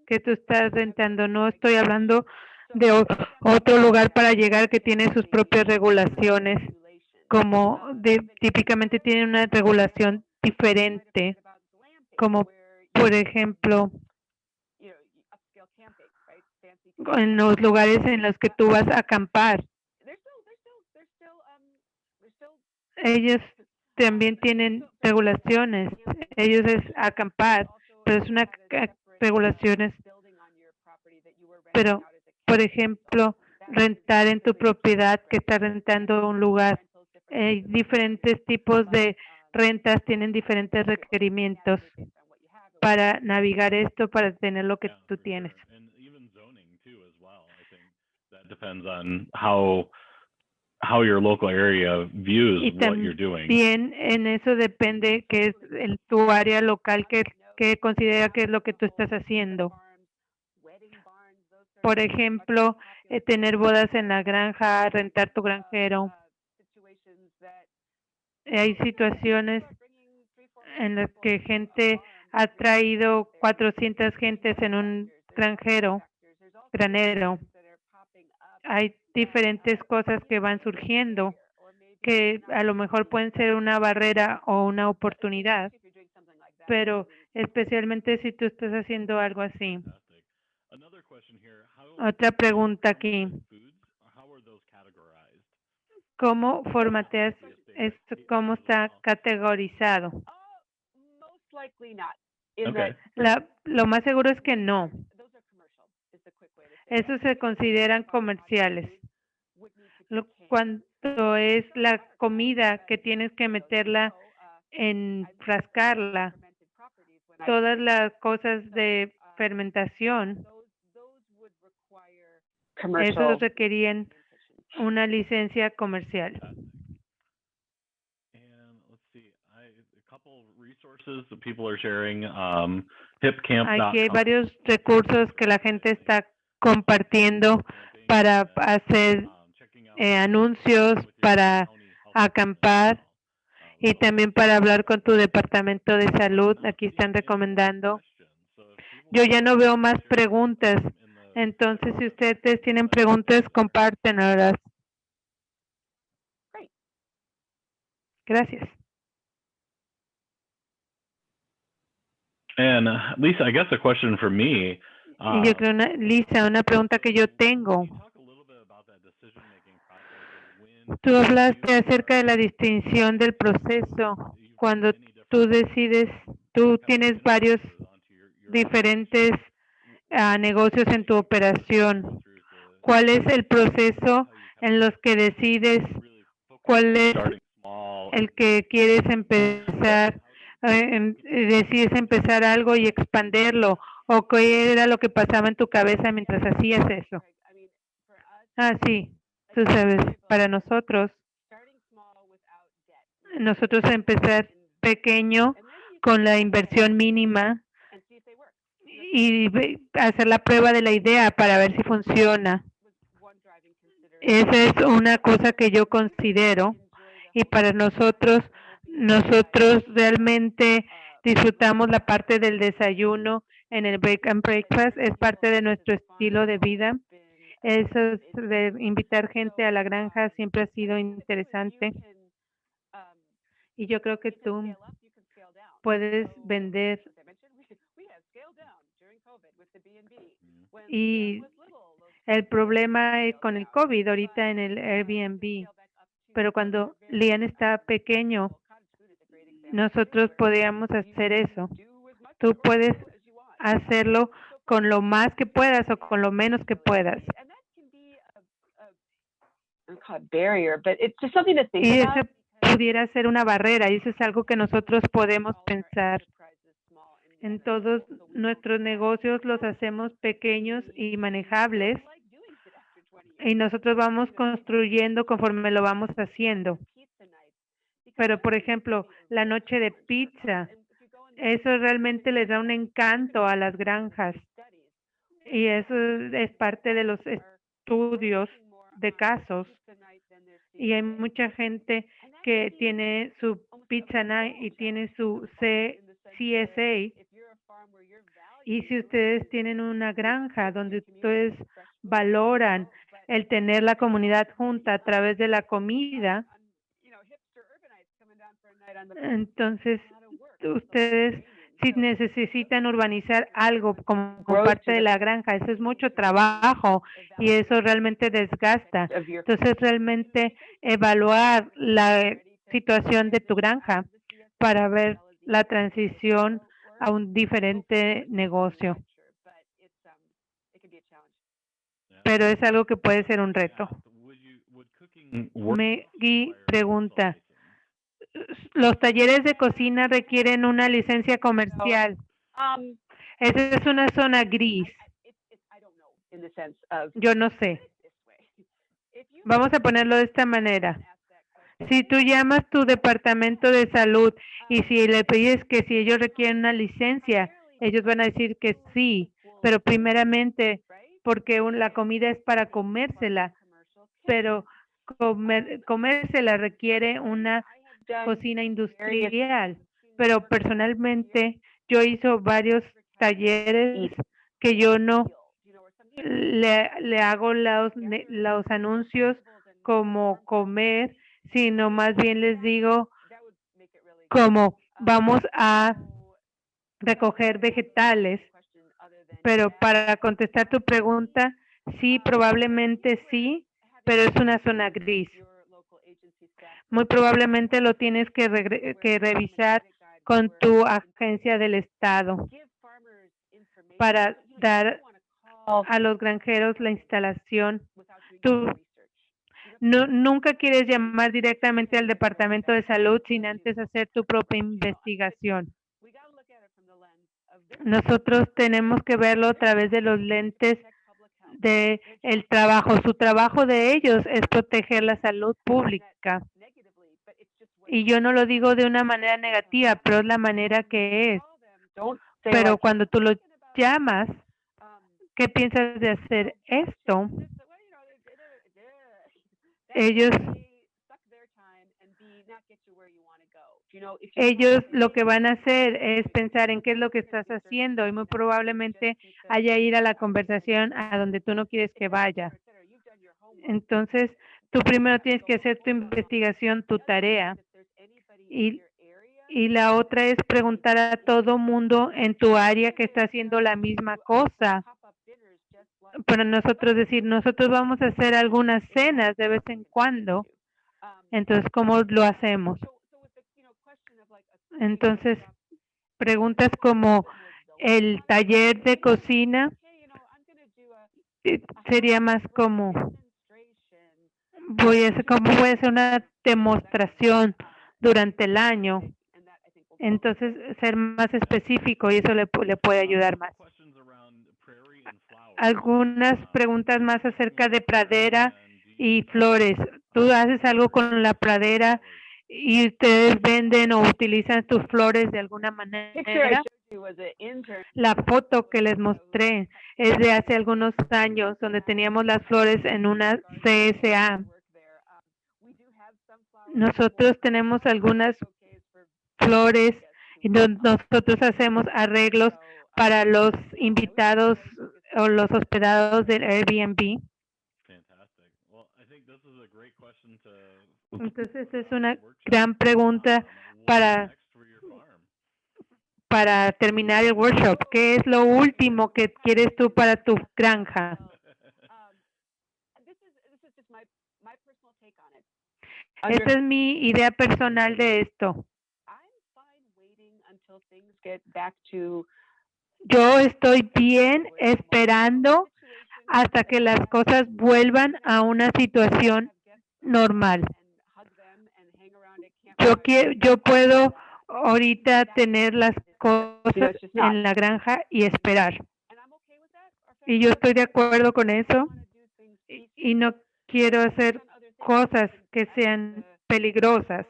que tú estás rentando. No estoy hablando de otro lugar para llegar que tiene sus propias regulaciones, como típicamente tienen una regulación diferente, como por ejemplo en los lugares en los que tú vas a acampar. Ellos también tienen regulaciones. Ellos es acampar, pero es una regulaciones. Pero Por ejemplo, rentar en tu propiedad que está rentando un lugar. Diferentes tipos de rentas tienen diferentes requerimientos para navegar esto, para tener lo que tú tienes. Depends on how your local area views Y what you're doing. también en eso depende que es en tu área local que considera que es lo que tú estás haciendo. Por ejemplo, tener bodas en la granja, rentar tu granjero. Hay situaciones en las que gente ha traído 400 gentes en un granero. Hay diferentes cosas que van surgiendo que a lo mejor pueden ser una barrera o una oportunidad, pero especialmente si tú estás haciendo algo así. Otra pregunta aquí. ¿Cómo formateas esto? ¿Cómo está categorizado? Lo más seguro es que no. Esos se consideran comerciales. Cuando es la comida que tienes que meterla en frascarla, todas las cosas de fermentación, esos requerían una licencia comercial. Aquí hay varios recursos que la gente está compartiendo para hacer anuncios, para acampar y también para hablar con tu departamento de salud. Aquí están recomendando. Yo ya no veo más preguntas. Entonces, si ustedes tienen preguntas, compártenlas. Gracias. And Lisa, I guess a question for me. Y yo creo, Lisa, una pregunta que yo tengo. Tú hablaste acerca de la distinción del proceso. Cuando tú decides, tú tienes varios diferentes negocios en tu operación. ¿Cuál es el proceso en los que decides cuál es el que quieres empezar? Decides empezar algo y expanderlo, o qué era lo que pasaba en tu cabeza mientras hacías eso. Sí, tú sabes, para nosotros empezar pequeño con la inversión mínima y hacer la prueba de la idea para ver si funciona. Esa es una cosa que yo considero, y para nosotros realmente disfrutamos la parte del desayuno en el break and breakfast, es parte de nuestro estilo de vida. Eso de invitar gente a la granja siempre ha sido interesante. Y yo creo que tú puedes vender. Y el problema con el COVID ahorita en el Airbnb, pero cuando Lian estaba pequeño, nosotros podíamos hacer eso. Tú puedes hacerlo con lo más que puedas o con lo menos que puedas. Y eso pudiera ser una barrera, y eso es algo que nosotros podemos pensar. En todos nuestros negocios los hacemos pequeños y manejables, y nosotros vamos construyendo conforme lo vamos haciendo. Pero, por ejemplo, la noche de pizza, eso realmente les da un encanto a las granjas. Y eso es parte de los estudios de casos. Y hay mucha gente que tiene su Pizza Night y tiene su CSA. Y si ustedes tienen una granja donde ustedes valoran el tener la comunidad junta a través de la comida, entonces ustedes si necesitan urbanizar algo como parte de la granja, eso es mucho trabajo y eso realmente desgasta. Entonces realmente evaluar la situación de tu granja para ver la transición a un diferente negocio. pero es algo que puede ser un reto. Maggie pregunta, ¿los talleres de cocina requieren una licencia comercial? Esa es una zona gris. Yo no sé. Vamos a ponerlo de esta manera. Si tú llamas tu departamento de salud y si le pides que si ellos requieren una licencia, ellos van a decir que sí, pero primeramente porque la comida es para comérsela, pero comérsela requiere una cocina industrial. Pero personalmente yo hice varios talleres que yo no le hago los anuncios como comer, sino más bien les digo como vamos a recoger vegetales. Pero para contestar tu pregunta, sí, probablemente sí, pero es una zona gris. Muy probablemente lo tienes que revisar con tu agencia del estado para dar a los granjeros la instalación. Tú nunca quieres llamar directamente al departamento de salud sin antes hacer tu propia investigación. Nosotros tenemos que verlo a través de los lentes de el trabajo. Su trabajo de ellos es proteger la salud pública. Y yo no lo digo de una manera negativa, pero es la manera que es. Pero cuando tú lo llamas, ¿qué piensas de hacer esto? Ellos lo que van a hacer es pensar en qué es lo que estás haciendo y muy probablemente haya ir a la conversación a donde tú no quieres que vaya. Entonces, tú primero tienes que hacer tu investigación, tu tarea. Y la otra es preguntar a todo mundo en tu área que está haciendo la misma cosa. Para nosotros decir, nosotros vamos a hacer algunas cenas de vez en cuando. Entonces, ¿cómo lo hacemos? Entonces, preguntas como el taller de cocina sería más como voy a hacer una demostración durante el año. Entonces, ser más específico y eso le puede ayudar más. Algunas preguntas más acerca de pradera y flores. ¿Tú haces algo con la pradera y ustedes venden o utilizan tus flores de alguna manera? La foto que les mostré es de hace algunos años donde teníamos las flores en una CSA. Nosotros tenemos algunas flores y nosotros hacemos arreglos para los invitados o los hospedados del Airbnb. Entonces es una gran pregunta para terminar el workshop. ¿Qué es lo último que quieres tú para tu granja? Esta es mi idea personal de esto. Yo estoy bien esperando hasta que las cosas vuelvan a una situación normal. Yo puedo ahorita tener las cosas en la granja y esperar. Y yo estoy de acuerdo con eso y no quiero hacer cosas que sean peligrosas.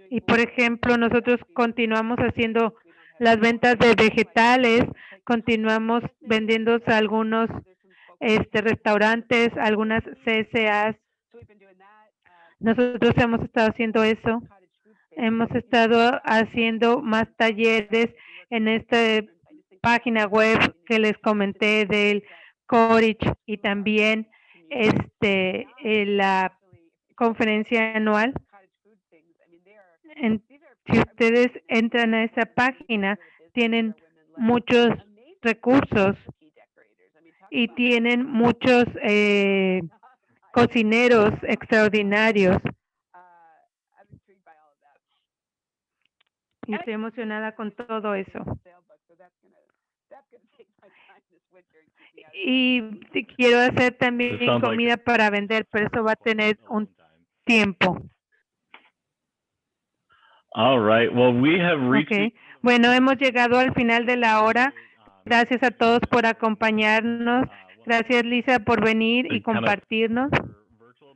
Y por ejemplo, nosotros continuamos haciendo las ventas de vegetales, continuamos vendiendo a algunos restaurantes, algunas CSAs. Nosotros hemos estado haciendo eso. Hemos estado haciendo más talleres en esta página web que les comenté del Cottage y también la conferencia anual. Si ustedes entran a esa página, tienen muchos recursos y tienen muchos cocineros extraordinarios. Y estoy emocionada con todo eso. Y quiero hacer también It sounds like- comida para vender, pero eso va a tener un tiempo. All right. Well, we have reached. Okay. Bueno, hemos llegado al final de la hora. Gracias a todos por acompañarnos. Gracias, Lisa, por venir y compartirnos.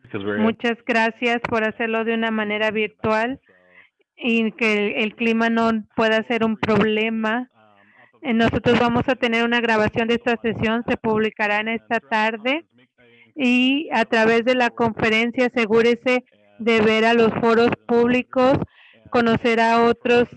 Because we're Muchas gracias por hacerlo de una manera virtual y que el clima no pueda ser un problema. Nosotros vamos a tener una grabación de esta sesión, se publicará en esta tarde y a través de la conferencia asegúrese de ver a los foros públicos, conocer a otros,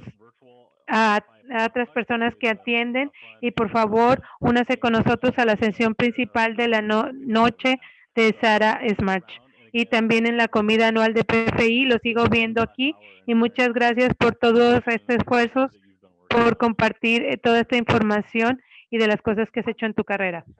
a otras personas que atienden y por favor únase con nosotros a la sesión principal de la noche de Sara Smart. Y también en la comida anual de PFI, lo sigo viendo aquí y muchas gracias por todos estos esfuerzos, por compartir toda esta información y de las cosas que has hecho en tu carrera.